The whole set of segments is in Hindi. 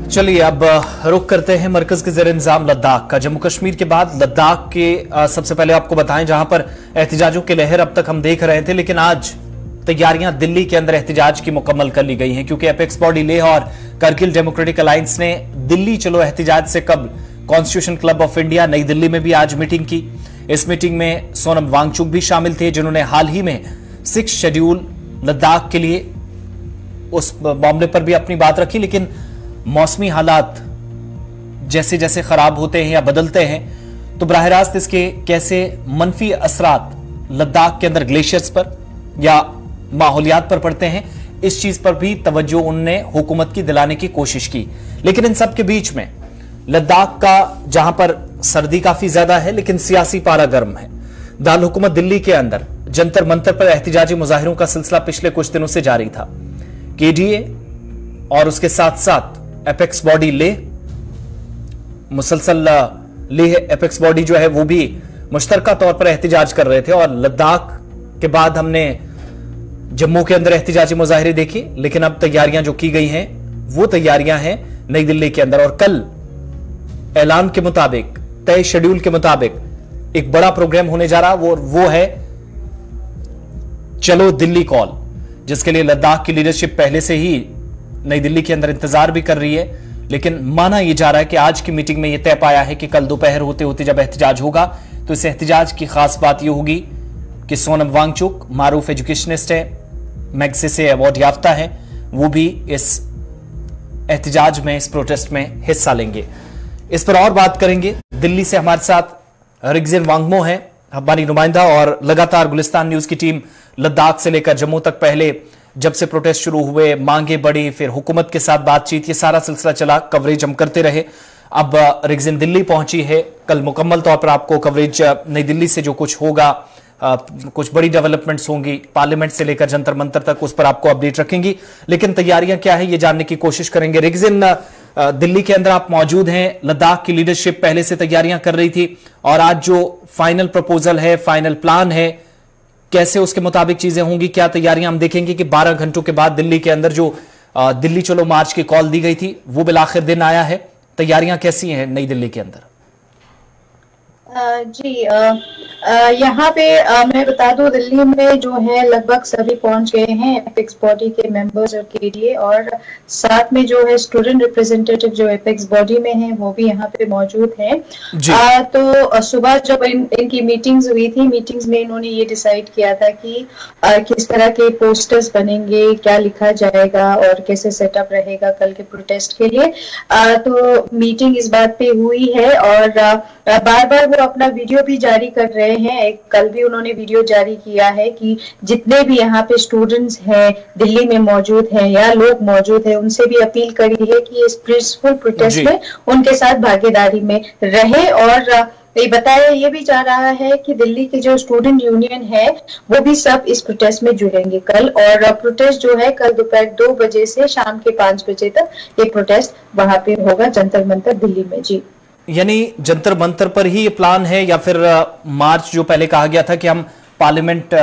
चलिए अब रुख करते हैं मरकज के ज़ेर इंतजाम लद्दाख का। जम्मू कश्मीर के बाद लद्दाख के सबसे पहले आपको बताएं जहां पर एहतिजाजों की लहर अब तक हम देख रहे थे, लेकिन आज तैयारियां दिल्ली के अंदर एहतिजाज की मुकम्मल कर ली गई हैं, क्योंकि एपेक्स बॉडी लेह और करगिल डेमोक्रेटिक अलायंस ने दिल्ली चलो एहतिजाज से कबल कॉन्स्टिट्यूशन क्लब ऑफ इंडिया नई दिल्ली में भी आज मीटिंग की। इस मीटिंग में सोनम वांगचुक भी शामिल थे, जिन्होंने हाल ही में 6 शेड्यूल लद्दाख के लिए उस मामले पर भी अपनी बात रखी। लेकिन मौसमी हालात जैसे जैसे खराब होते हैं या बदलते हैं तो बराह रास्त इसके कैसे मनफी असरात लद्दाख के अंदर ग्लेशियर्स पर या माहौलियात पर पड़ते हैं, इस चीज पर भी तवज्जो उनने हुकूमत की दिलाने की कोशिश की। लेकिन इन सब के बीच में लद्दाख का जहां पर सर्दी काफी ज्यादा है लेकिन सियासी पारा गर्म है। दारुल हुकूमत दिल्ली के अंदर जंतर मंतर पर एहतिजाजी मुजाहिरों का सिलसिला पिछले कुछ दिनों से जारी था। केडीए और उसके साथ साथ एपेक्स बॉडी लेह, मुसलसल लेह एपेक्स बॉडी जो है वो भी मुश्तरका तौर पर एहतिजाज कर रहे थे। और लद्दाख के बाद हमने जम्मू के अंदर एहतिजाजी मुजाहिरे देखे, लेकिन अब तैयारियां जो की गई हैं वो तैयारियां हैं नई दिल्ली के अंदर। और कल ऐलान के मुताबिक, तय शेड्यूल के मुताबिक एक बड़ा प्रोग्राम होने जा रहा, वो है चलो दिल्ली कॉल, जिसके लिए लद्दाख की लीडरशिप पहले से ही नई दिल्ली के अंदर इंतजार भी कर रही है। लेकिन माना यह जा रहा है कि आज की मीटिंग में यह तय पाया है कि कल दोपहर होते होते जब एहतिजाज होगा तो इस एहतिजाज की खास बात यह होगी कि सोनम वांगचुक मारूफ एजुकेशनिस्ट है, मैग्सेसे अवार्ड याफ्ता है, वो भी इस एहतिजाज में, इस प्रोटेस्ट में हिस्सा लेंगे। इस पर और बात करेंगे। दिल्ली से हमारे साथ रिगजिन वांगमो है, हमारी नुमाइंदा, और लगातार गुलिस्तान न्यूज की टीम लद्दाख से लेकर जम्मू तक पहले जब से प्रोटेस्ट शुरू हुए, मांगे बढ़ी, फिर हुकूमत के साथ बातचीत, ये सारा सिलसिला चला, कवरेज हम करते रहे। अब रिगजिन दिल्ली पहुंची है, कल मुकम्मल तौर पर आपको कवरेज नई दिल्ली से जो कुछ होगा, कुछ बड़ी डेवलपमेंट्स होंगी पार्लियामेंट से लेकर जंतर मंतर तक, उस पर आपको अपडेट रखेंगी। लेकिन तैयारियां क्या है ये जानने की कोशिश करेंगे। रिगजिन, दिल्ली के अंदर आप मौजूद हैं, लद्दाख की लीडरशिप पहले से तैयारियां कर रही थी और आज जो फाइनल प्रपोजल है, फाइनल प्लान है, कैसे उसके मुताबिक चीजें होंगी, क्या तैयारियां हम देखेंगे कि 12 घंटों के बाद दिल्ली के अंदर जो दिल्ली चलो मार्च की कॉल दी गई थी वो बिल आखिर दिन आया है। तैयारियां कैसी हैं नई दिल्ली के अंदर? जी, यहाँ पे मैं बता दूं, दिल्ली में जो है लगभग सभी पहुंच गए हैं, एपेक्स बॉडी के मेंबर्स और केडीए, और साथ में जो है स्टूडेंट रिप्रेजेंटेटिव जो एपेक्स बॉडी में हैं वो भी यहाँ पे मौजूद हैं। तो सुबह जब इनकी मीटिंग्स हुई थी, मीटिंग्स में इन्होंने ये डिसाइड किया था कि किस तरह के पोस्टर्स बनेंगे, क्या लिखा जाएगा और कैसे सेटअप रहेगा कल के प्रोटेस्ट के लिए। तो मीटिंग इस बात पे हुई है और बार बार वो अपना वीडियो भी जारी कर रहे हैं। कल भी उन्होंने वीडियो जारी किया है कि जितने भी यहाँ पे स्टूडेंट्स हैं दिल्ली में मौजूद हैं या लोग मौजूद हैं, उनसे भी अपील करी है कि इस पीसफुल प्रोटेस्ट में उनके साथ भागीदारी में रहे। और ये बताया ये भी जा रहा है कि दिल्ली की जो स्टूडेंट यूनियन है वो भी सब इस प्रोटेस्ट में जुड़ेंगे कल। और प्रोटेस्ट जो है कल दोपहर 2 बजे से शाम के 5 बजे तक ये प्रोटेस्ट वहां पे होगा जंतर मंतर दिल्ली में। जी, यानी जंतर मंतर पर ही ये प्लान है या फिर मार्च जो पहले कहा गया था कि हम पार्लियामेंट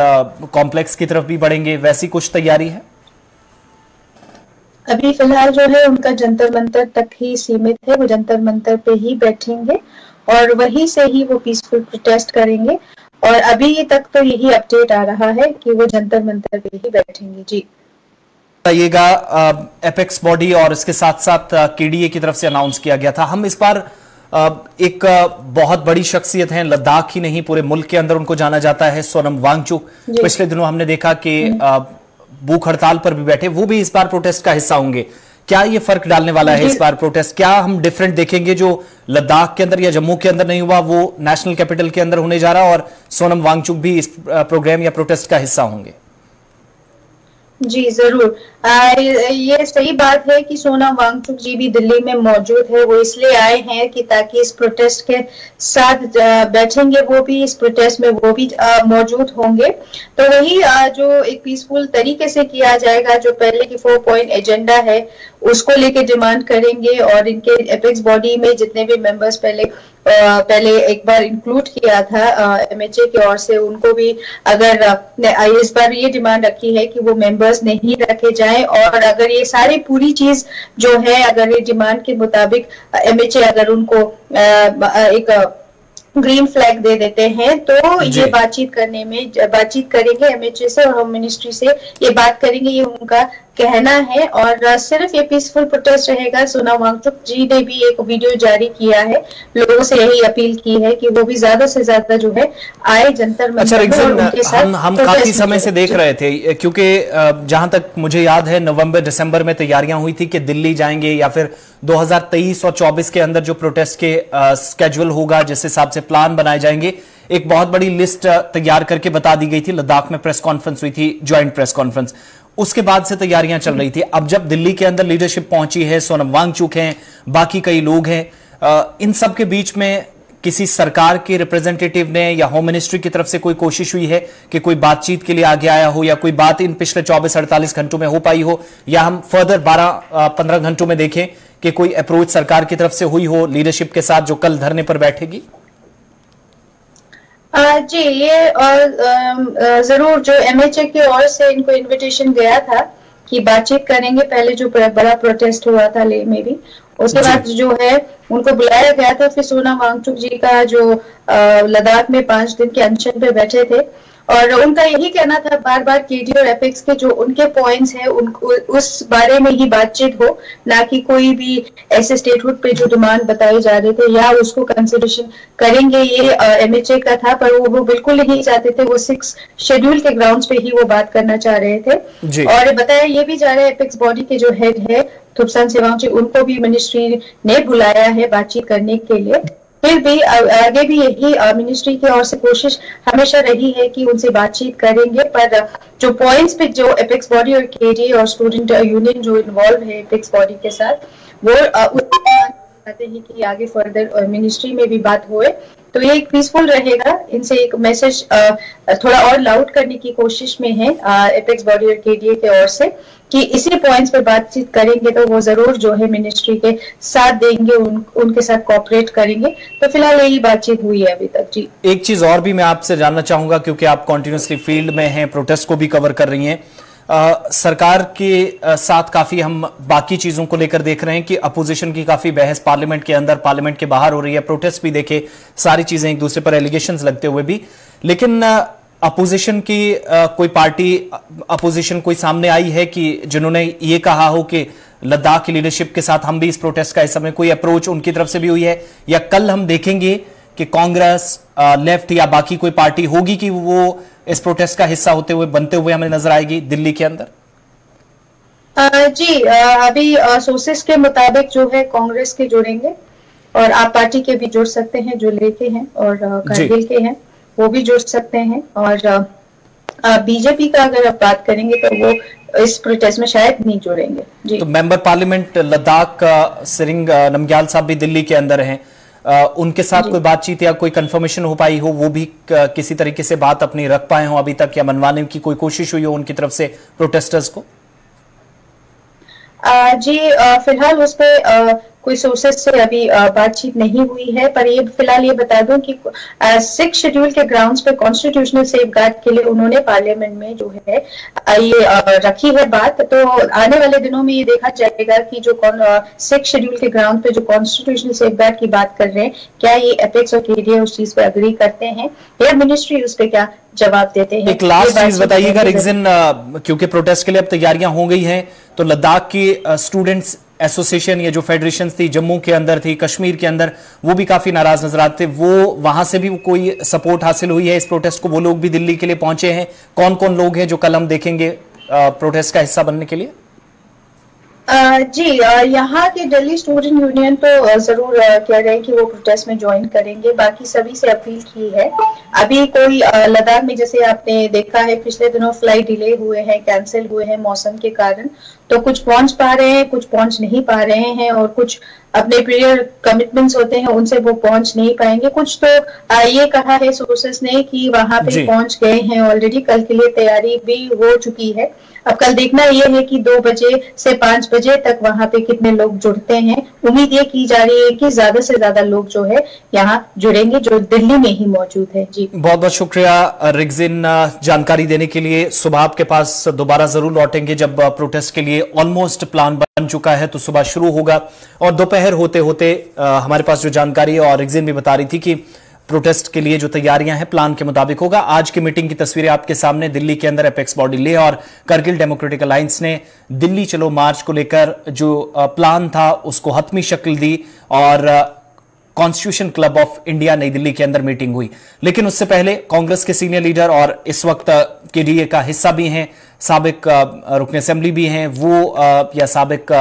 कॉम्प्लेक्स की तरफ भी बढ़ेंगे, वैसी कुछ तैयारी है? अभी फिलहाल जो है उनका जंतर मंतर तक ही सीमित है, वो जंतर मंतर पे ही बैठेंगे और वहीं से ही वो पीसफुल प्रोटेस्ट करेंगे। और अभी तक तो यही अपडेट आ रहा है कि वो जंतर मंतर पे ही बैठेंगे। जी, बताइएगा, एपेक्स बॉडी और इसके साथ साथ केडीए की तरफ से अनाउंस किया गया था। हम इस बार एक बहुत बड़ी शख्सियत है, लद्दाख ही नहीं पूरे मुल्क के अंदर उनको जाना जाता है, सोनम वांगचुक। पिछले दिनों हमने देखा कि भूख हड़ताल पर भी बैठे, वो भी इस बार प्रोटेस्ट का हिस्सा होंगे। क्या ये फर्क डालने वाला है इस बार प्रोटेस्ट? क्या हम डिफरेंट देखेंगे जो लद्दाख के अंदर या जम्मू के अंदर नहीं हुआ वो नेशनल कैपिटल के अंदर होने जा रहा, और सोनम वांगचुक भी इस प्रोग्राम या प्रोटेस्ट का हिस्सा होंगे? जी जरूर, ये सही बात है कि सोनम वांगचुक जी भी दिल्ली में मौजूद है। वो इसलिए आए हैं कि ताकि इस प्रोटेस्ट के साथ बैठेंगे, वो भी इस प्रोटेस्ट में वो भी मौजूद होंगे। तो वही जो एक पीसफुल तरीके से किया जाएगा, जो पहले की 4 पॉइंट एजेंडा है उसको लेके डिमांड करेंगे। और इनके एपेक्स बॉडी में जितने भी मेंबर्स पहले एक बार इंक्लूड किया था एमएचए की ओर से, उनको भी अगर इस बार ये डिमांड रखी है कि वो मेंबर्स नहीं रखे जाए जाए, और अगर ये सारी पूरी चीज जो है अगर ये डिमांड के मुताबिक MHA अगर उनको एक ग्रीन फ्लैग दे देते हैं तो ये बातचीत करेंगे MHA से और होम मिनिस्ट्री से ये बात करेंगे, ये उनका कहना है। और सिर्फ ये पीसफुल प्रोटेस्ट रहेगा। सोनम वांगचुक जी ने भी एक वीडियो जारी किया है, लोगों से यही अपील की है कि वो भी ज्यादा से ज्यादा जो है आए जंतर मंतर उनके साथ। हम काफी समय से देख रहे थे, क्योंकि जहां तक मुझे याद है नवंबर दिसंबर में तैयारियां हुई थी कि दिल्ली जाएंगे या फिर 2023 और 24 के अंदर जो प्रोटेस्ट के स्केड्यूल होगा, जिस हिसाब से प्लान बनाए जाएंगे, एक बहुत बड़ी लिस्ट तैयार करके बता दी गई थी। लद्दाख में प्रेस कॉन्फ्रेंस हुई थी, ज्वाइंट प्रेस कॉन्फ्रेंस, उसके बाद से तैयारियां चल रही थी। अब जब दिल्ली के अंदर लीडरशिप पहुंची है, सोनम वांगचुक हैं, बाकी कई लोग हैं, इन सब के बीच में किसी सरकार के रिप्रेजेंटेटिव ने या होम मिनिस्ट्री की तरफ से कोई कोशिश हुई है कि कोई बातचीत के लिए आगे आया हो, या कोई बात इन पिछले 24-48 घंटों में हो पाई हो, या हम फर्दर 12-15 घंटों में देखें कि कोई अप्रोच सरकार की तरफ से हुई हो लीडरशिप के साथ जो कल धरने पर बैठेगी? जी, ये जरूर जो MHA की ओर से इनको इनविटेशन गया था कि बातचीत करेंगे, पहले जो बड़ा प्रोटेस्ट हुआ था लेह में भी, उसके बाद जो है उनको बुलाया गया था। फिर सोनम वांगचुक जी का जो लद्दाख में 5 दिन के अनशन पे बैठे थे और उनका यही कहना था बार बार KD और एपेक्स के जो उनके पॉइंट्स हैं उस बारे में ही बातचीत हो, ना कि कोई भी ऐसे स्टेटहुड पे जो डिमांड बताए जा रहे थे या उसको कंसिडरेशन करेंगे, ये MHA का था। पर वो बिल्कुल नहीं चाहते थे, वो 6 शेड्यूल के ग्राउंड्स पे ही वो बात करना चाह रहे थे। और बताया ये भी जा रहा है एपेक्स बॉडी के जो हेड है थुप्सन सेवांग, उनको भी मिनिस्ट्री ने बुलाया है बातचीत करने के लिए। फिर भी आगे भी यही मिनिस्ट्री की ओर से कोशिश हमेशा रही है कि उनसे बातचीत करेंगे, पर जो पॉइंट्स पे जो एपेक्स बॉडी और KD और स्टूडेंट यूनियन जो इन्वॉल्व है एपेक्स बॉडी के साथ, वो चाहते हैं कि आगे फर्दर मिनिस्ट्री में भी बात होए, तो ये एक पीसफुल रहेगा। इनसे एक मैसेज थोड़ा और लाउड करने की कोशिश में है एपेक्स बॉडी और KDA के ओर से कि इसी पॉइंट्स पे बातचीत करेंगे तो वो जरूर जो है मिनिस्ट्री के साथ देंगे, उनके साथ कोऑपरेट करेंगे। तो फिलहाल यही बातचीत हुई है अभी तक। जी, एक चीज और भी मैं आपसे जानना चाहूंगा, क्योंकि आप कॉन्टिन्यूसली फील्ड में हैं, प्रोटेस्ट को भी कवर कर रही हैं, सरकार के साथ काफी हम बाकी चीजों को लेकर देख रहे हैं कि अपोजिशन की काफी बहस पार्लियामेंट के अंदर, पार्लियामेंट के बाहर हो रही है, प्रोटेस्ट भी देखे, सारी चीजें एक दूसरे पर एलिगेशंस लगते हुए भी, लेकिन अपोजिशन की कोई पार्टी अपोजिशन कोई सामने आई है कि जिन्होंने ये कहा हो कि लद्दाख की लीडरशिप के साथ हम भी इस प्रोटेस्ट का इस समय कोई अप्रोच उनकी तरफ से भी हुई है, या कल हम देखेंगे कि कांग्रेस, लेफ्ट या बाकी कोई पार्टी होगी कि वो इस प्रोटेस्ट का हिस्सा होते हुए, बनते हुए हमें नजर आएगी दिल्ली के अंदर? जी, अभी सोर्सेस के मुताबिक जो है कांग्रेस के जुड़ेंगे और आप पार्टी के भी जुड़ सकते हैं, जो लेके हैं और कारगिल के हैं वो भी जुड़ सकते हैं, और बीजेपी का अगर आप बात करेंगे तो वो इस प्रोटेस्ट में शायद नहीं जुड़ेंगे। जी, तो मेंबर पार्लियामेंट लद्दाख का सिरिंग नमग्याल साहब भी दिल्ली के अंदर हैं, उनके साथ कोई बातचीत या कोई कंफर्मेशन हो पाई हो, वो भी किसी तरीके से बात अपनी रख पाए हो अभी तक, या मनवाने की कोई कोशिश हुई हो उनकी तरफ से प्रोटेस्टर्स को? जी, फिलहाल उस पर कोई सोर्सेज से अभी बातचीत नहीं हुई है, पर ये फिलहाल ये बता दूं कि 6 शेड्यूल के ग्राउंड्स पे कॉन्स्टिट्यूशनल सेफगार्ड के लिए उन्होंने पार्लियामेंट में जो है ये रखी है बात। तो आने वाले दिनों में ये देखा जाएगा कि जो 6 शेड्यूल के ग्राउंड पे जो कॉन्स्टिट्यूशनल सेफगार्ड की बात कर रहे हैं, क्या ये एपेक्स और KDA उस चीज पे अग्री करते हैं या मिनिस्ट्री उस पर क्या जवाब देते हैं। एक लास्ट चीज बताइएगा रिगजिन, क्योंकि प्रोटेस्ट के लिए अब तैयारियां हो गई हैं, तो लद्दाख की स्टूडेंट्स एसोसिएशन, ये जो फेडरेशन थी, जम्मू के अंदर थी, कश्मीर के अंदर, वो भी काफी नाराज नजर आते, वो वहां से भी कोई सपोर्ट हासिल हुई है इस प्रोटेस्ट को? वो लोग भी दिल्ली के लिए पहुंचे हैं? कौन कौन लोग हैं जो कल हम देखेंगे प्रोटेस्ट का हिस्सा बनने के लिए? जी, यहाँ के दिल्ली स्टूडेंट यूनियन तो जरूर कह रहे हैं कि वो प्रोटेस्ट में ज्वाइन करेंगे, बाकी सभी से अपील की है। अभी कोई लद्दाख में जैसे आपने देखा है पिछले दिनों फ्लाइट डिले हुए हैं, कैंसिल हुए हैं मौसम के कारण, तो कुछ पहुंच पा रहे हैं, कुछ पहुंच नहीं पा रहे हैं, और कुछ अपने पीरियड कमिटमेंट्स होते हैं उनसे वो पहुंच नहीं पाएंगे। कुछ तो ये कहा है सोर्सेस ने कि वहां पे पहुंच गए हैं ऑलरेडी, कल के लिए तैयारी भी हो चुकी है। अब कल देखना ये है कि 2 बजे से 5 बजे तक वहां पे कितने लोग जुड़ते हैं। उम्मीद ये की जा रही है कि ज्यादा से ज्यादा लोग जो है यहाँ जुड़ेंगे, जो दिल्ली में ही मौजूद है। जी बहुत बहुत शुक्रिया रिगजिन जानकारी देने के लिए। सुबह आपके पास दोबारा जरूर लौटेंगे जब प्रोटेस्ट के लिए ऑलमोस्ट प्लान बन चुका है, तो सुबह शुरू होगा और दोपहर होते होते हमारे पास जो जानकारी है, और रिगजिन भी बता रही थी कि प्रोटेस्ट के लिए जो तैयारियां हैं प्लान के मुताबिक होगा। आज की मीटिंग की तस्वीरें आपके सामने। दिल्ली के अंदर एपेक्स बॉडी ले और करगिल डेमोक्रेटिक अलायंस ने दिल्ली चलो मार्च को लेकर जो प्लान था उसको हतमी शक्ल दी और कॉन्स्टिट्यूशन क्लब ऑफ इंडिया नई दिल्ली के अंदर मीटिंग हुई। लेकिन उससे पहले कांग्रेस के सीनियर लीडर और इस वक्त केडीए का हिस्सा भी हैं, साबिक रुकन असेंबली भी हैं वो, या साबिक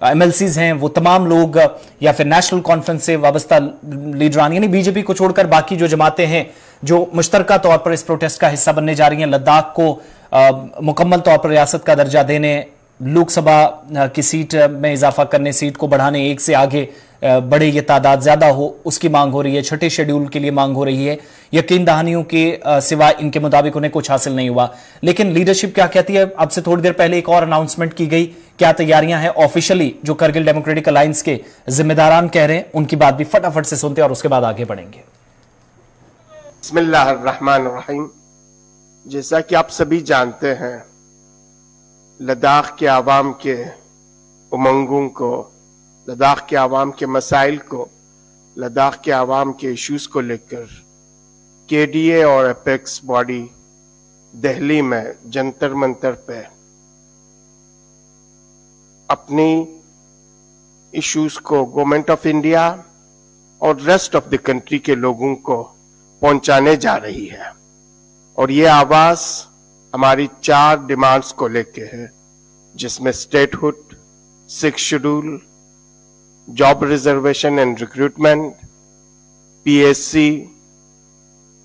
एमएलसीज हैं वो, तमाम लोग या फिर नेशनल कॉन्फ्रेंस से वाबस्ता लीडरान यानी बीजेपी को छोड़कर बाकी जो जमातें हैं जो मुश्तरका तौर पर इस प्रोटेस्ट का हिस्सा बनने जा रही हैं, लद्दाख को मुकम्मल तौर पर रियासत का दर्जा देने, लोकसभा की सीट में इजाफा करने, सीट को बढ़ाने, एक से आगे बड़े ये तादाद ज्यादा हो उसकी मांग हो रही है, छठे शेड्यूल के लिए मांग हो रही है। यकीन दहानियों के सिवाय इनके मुताबिक उन्हें कुछ हासिल नहीं हुआ। लेकिन लीडरशिप क्या कहती है? अब से थोड़ी देर पहले एक और अनाउंसमेंट की गई, क्या तैयारियां हैं ऑफिशियली जो करगिल डेमोक्रेटिक अलायंस के जिम्मेदारान कह रहे हैं, उनकी बात भी फटाफट से सुनते हैं और उसके बाद आगे बढ़ेंगे। बिस्मिल्लाहिर्रहमानिर्रहीम। जैसा कि आप सभी जानते हैं, लद्दाख के आवाम के उमंगों को, लद्दाख के आवाम के मसाइल को, लद्दाख के आवाम के इश्यूज को लेकर केडीए और एपेक्स बॉडी दिल्ली में जंतर मंतर पे अपनी इश्यूज को गवर्नमेंट ऑफ इंडिया और रेस्ट ऑफ द कंट्री के लोगों को पहुंचाने जा रही है। और ये आवाज हमारी 4 डिमांड्स को लेके है, जिसमें statehood, 6th schedule, job reservation and recruitment, PSC,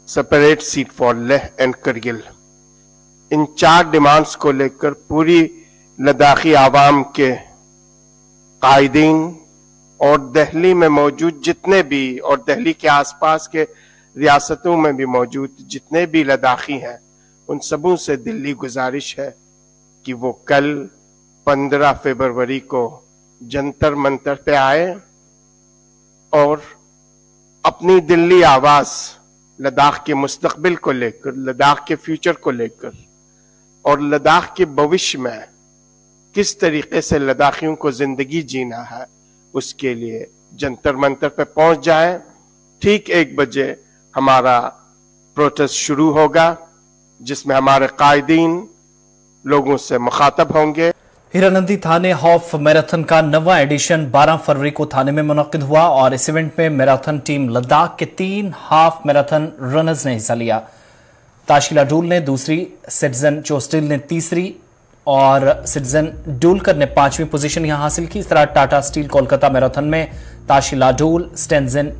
separate seat for Leh and Kargil. In 4 demands को लेकर पूरी लद्दाखी आवाम के कायदीन और दिल्ली में मौजूद जितने भी और दिल्ली के आसपास के रियासतों में भी मौजूद जितने भी लद्दाखी हैं, उन सबों से दिल्ली गुजारिश है कि वो कल 15 फरवरी को जंतर मंतर पे आए और अपनी दिल्ली आवाज लद्दाख के मुस्तकबिल को लेकर, लद्दाख के फ्यूचर को लेकर और लद्दाख के भविष्य में किस तरीके से लद्दाखियों को जिंदगी जीना है उसके लिए जंतर मंतर पे पहुंच जाए। ठीक 1 बजे हमारा प्रोटेस्ट शुरू होगा, जिसमें हमारे कायदीन लोगों से मुखातब होंगे। हीरानंदी थाने हाफ मैराथन का 9वां एडिशन 12 फरवरी को थाने में मुनक्किद हुआ और इस इवेंट में मैराथन टीम लद्दाख के 3 हाफ मैराथन रनर्स ने हिस्सा लिया। ताशिला डूल ने दूसरी, सिटीजन चोस्टिल ने तीसरी और सिटीजन डोलकर ने 5वीं पोजीशन यहां हासिल की। इस तरह टाटा स्टील कोलकाता मैराथन में ताशिला डोल, स्टेंजिन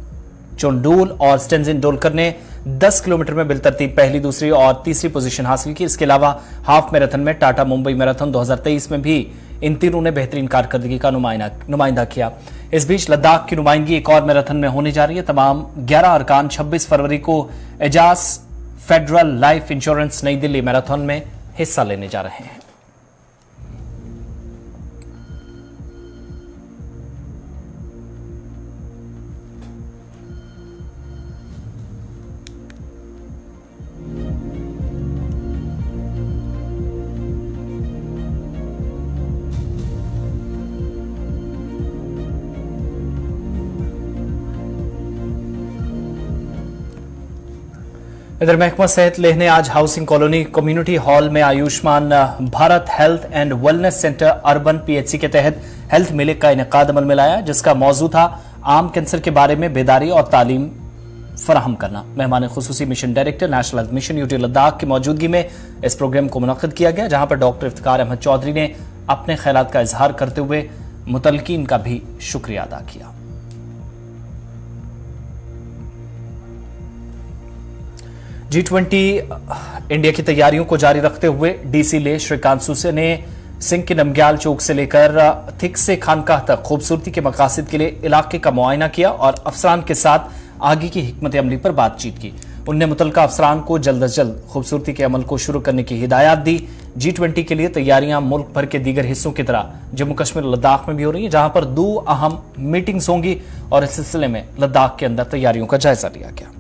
चोंडोल और स्टेंजिन डोलकर ने 10 किलोमीटर में बिलतरतीब पहली, दूसरी और तीसरी पोजीशन हासिल की। इसके अलावा हाफ मैराथन में टाटा मुंबई मैराथन 2023 में भी इन तीनों ने बेहतरीन कारकर्दगी का नुमाइंदा किया। इस बीच लद्दाख की नुमाइंदगी एक और मैराथन में होने जा रही है। तमाम 11 अरकान 26 फरवरी को एजाज फेडरल लाइफ इंश्योरेंस नई दिल्ली मैराथन में हिस्सा लेने जा रहे हैं। इधर महकमा सेहत लेह ने आज हाउसिंग कॉलोनी कम्युनिटी हॉल में Ayushman Bharat health and wellness centre urban PHC के तहत हेल्थ मेले का इनेकाद अमल में लाया, जिसका मौजू था आम कैंसर के बारे में बेदारी और तालीम फराहम करना। मेहमान खुसूसी mission director national health mission UT Ladakh की मौजूदगी में इस प्रोग्राम को मुनक्किद किया गया, जहां पर डॉक्टर इफ्तिकार अहमद चौधरी ने अपने ख्यालात का इजहार करते हुए मुतलकीन का भी शुक्रिया अदा किया। G20 इंडिया की तैयारियों को जारी रखते हुए डीसी ले श्रीकांत सूसे ने सिंह के नमग्याल चौक से लेकर थिक से खानकाह तक खूबसूरती के मकासद के लिए इलाके का मुआयना किया और अफसरान के साथ आगे की हिकमत अमली पर बातचीत की। उनने मुतल्लिका अफसरान को जल्द अज जल्द खूबसूरती के अमल को शुरू करने की हिदायत दी। G20 के लिए तैयारियां मुल्क भर के दीगर हिस्सों की तरह जम्मू कश्मीर और लद्दाख में भी हो रही है, जहां पर 2 अहम मीटिंग्स होंगी और इस सिलसिले में लद्दाख के अंदर तैयारियों का जायजा लिया गया।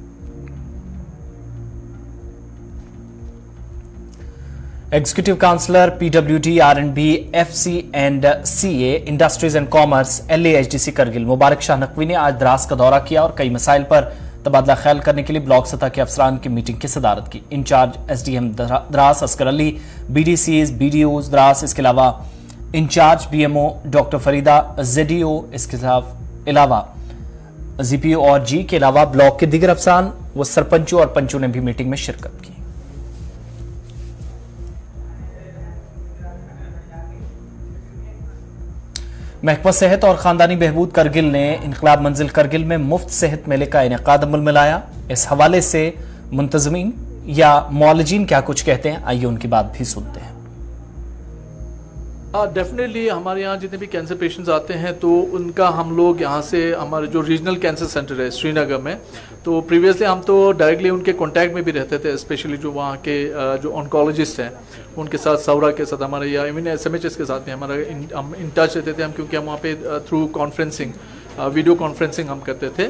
Executive councillor PWD R&B FC and CA industries and commerce LAHDC Kargil Mubarak Shah Naqvi ने आज द्रास का दौरा किया और कई मसाइल पर तबादला ख्याल करने के लिए ब्लॉक सतह के अफसरान की मीटिंग की सदारत की। Incharge SDM Dras Asgar Ali, BDCs, BDOs Dras, इसके अलावा incharge BMO doctor Farida, ZDO, इसके अलावा ZPO और G के अलावा ब्लॉक के दीगर अफसरान व सरपंचों और पंचों ने भी मीटिंग में शिरकत की। महकमा सेहत और खानदानी बहबूद करगिल ने इनकलाब मंजिल करगिल में मुफ्त सेहत मेले का इनेकाद अमल में लाया। इस हवाले से मुंतजमीन या मौलजीन क्या कुछ कहते हैं, आइए उनकी बात भी सुनते हैं। डेफिनेटली हमारे यहाँ जितने भी कैंसर पेशेंट्स आते हैं तो उनका हम लोग यहाँ से हमारे जो रीजनल कैंसर सेंटर है श्रीनगर में, तो प्रीवियसली हम तो डायरेक्टली उनके कांटेक्ट में भी रहते थे, स्पेशली जो वहाँ के जो ऑन्कोलॉजिस्ट हैं उनके साथ, सौरा के साथ हमारे, या इवन SMHS के साथ भी हम इन टच रहते थे हम, क्योंकि हम वहाँ पे थ्रू कॉन्फ्रेंसिंग, वीडियो कॉन्फ्रेंसिंग हम करते थे।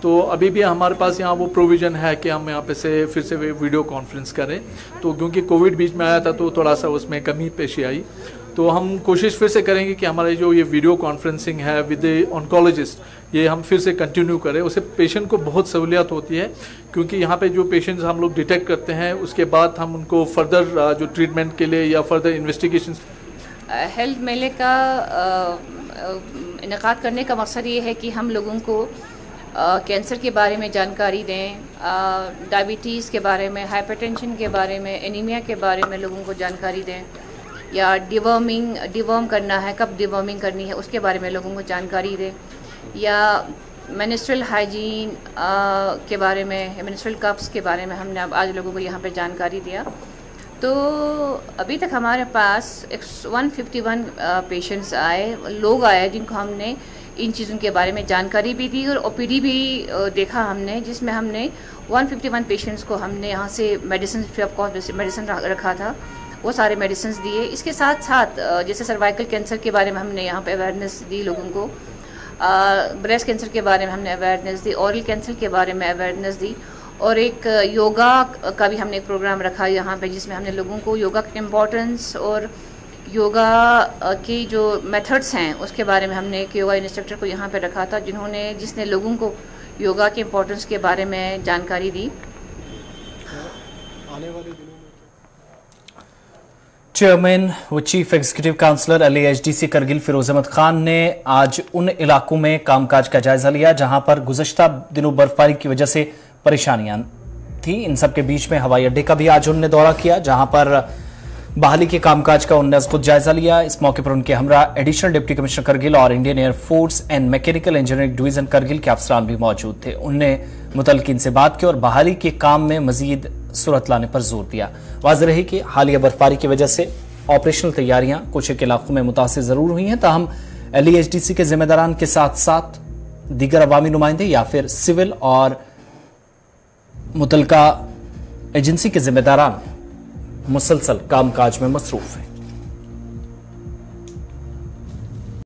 तो अभी भी हमारे पास यहाँ वो प्रोविज़न है कि हम यहाँ पे से फिर से वीडियो कॉन्फ्रेंस करें, तो क्योंकि कोविड बीच में आया था तो थोड़ा सा उसमें कमी पेशी आई, तो हम कोशिश फिर से करेंगे कि हमारे जो ये वीडियो कॉन्फ्रेंसिंग है विद ऑन्कोलॉजिस्ट, ये हम फिर से कंटिन्यू करें। उससे पेशेंट को बहुत सहूलियत होती है, क्योंकि यहाँ पे जो पेशेंट्स हम लोग डिटेक्ट करते हैं उसके बाद हम उनको फर्दर जो ट्रीटमेंट के लिए या फर्दर इन्वेस्टिगेशन। हेल्थ मेले का इनेकाद करने का मकसद ये है कि हम लोगों को कैंसर के बारे में जानकारी दें, डायबिटीज़ के बारे में, हाइपरटेंशन के बारे में, एनीमिया के बारे में लोगों को जानकारी दें, या डिवर्म करना है, कब डिवर्मिंग करनी है उसके बारे में लोगों को जानकारी दें, या मेंस्ट्रुअल हाइजीन के बारे में, मेंस्ट्रुअल कप्स के बारे में हमने अब आज लोगों को यहाँ पे जानकारी दिया। तो अभी तक हमारे पास 151 पेशेंट्स लोग आए जिनको हमने इन चीज़ों के बारे में जानकारी भी दी और OPD भी देखा हमने, जिसमें हमने 151 पेशेंट्स को हमने यहाँ से medicine, free of cost medicine रखा था, वो सारे मेडिसिन दिए। इसके साथ साथ जैसे सर्वाइकल कैंसर के बारे में हमने यहाँ पे अवेयरनेस दी लोगों को, ब्रेस्ट कैंसर के बारे में हमने अवेयरनेस दी, ओरल कैंसर के बारे में अवेयरनेस दी, और एक योगा का भी हमने एक प्रोग्राम रखा यहाँ पे, जिसमें हमने लोगों को योगा की इम्पोर्टेंस और योगा की जो मेथड्स हैं उसके बारे में हमने एक योगा इंस्ट्रक्टर को यहाँ पे रखा था, जिसने लोगों को योगा के इम्पोर्टेंस के बारे में जानकारी दी। चेयरमैन व chief executive councillor LAHDC Kargil Firoz Ahmad Khan ने आज उन इलाकों में कामकाज का जायजा लिया जहां पर गुज़श्ता दिनों बर्फबारी की वजह से परेशानियां थी। इन सब के बीच में हवाई अड्डे का भी आज उन्होंने दौरा किया, जहां पर बहाली के कामकाज का उन्होंने खुद जायजा लिया। इस मौके पर उनके हमरा एडिशनल डिप्टी कमिश्नर करगिल और Indian air force and mechanical engineering division Kargil के अफसरान भी मौजूद थे। उनने मुतल्लिकीन से बात की और बहाली के काम में मजीद सूरत लाने पर जोर दिया। वाज़ेह रही कि हालिया बर्फबारी की वजह से ऑपरेशनल तैयारियां कुछ एक इलाकों में मुतासिर जरूर हुई हैं, ताहम LAHDC के जिम्मेदारान के साथ साथ दीगर अवामी नुमाइंदे या फिर सिविल और मुतल्लिका एजेंसी के जिम्मेदारान मुसलसल कामकाज में मसरूफ हैं।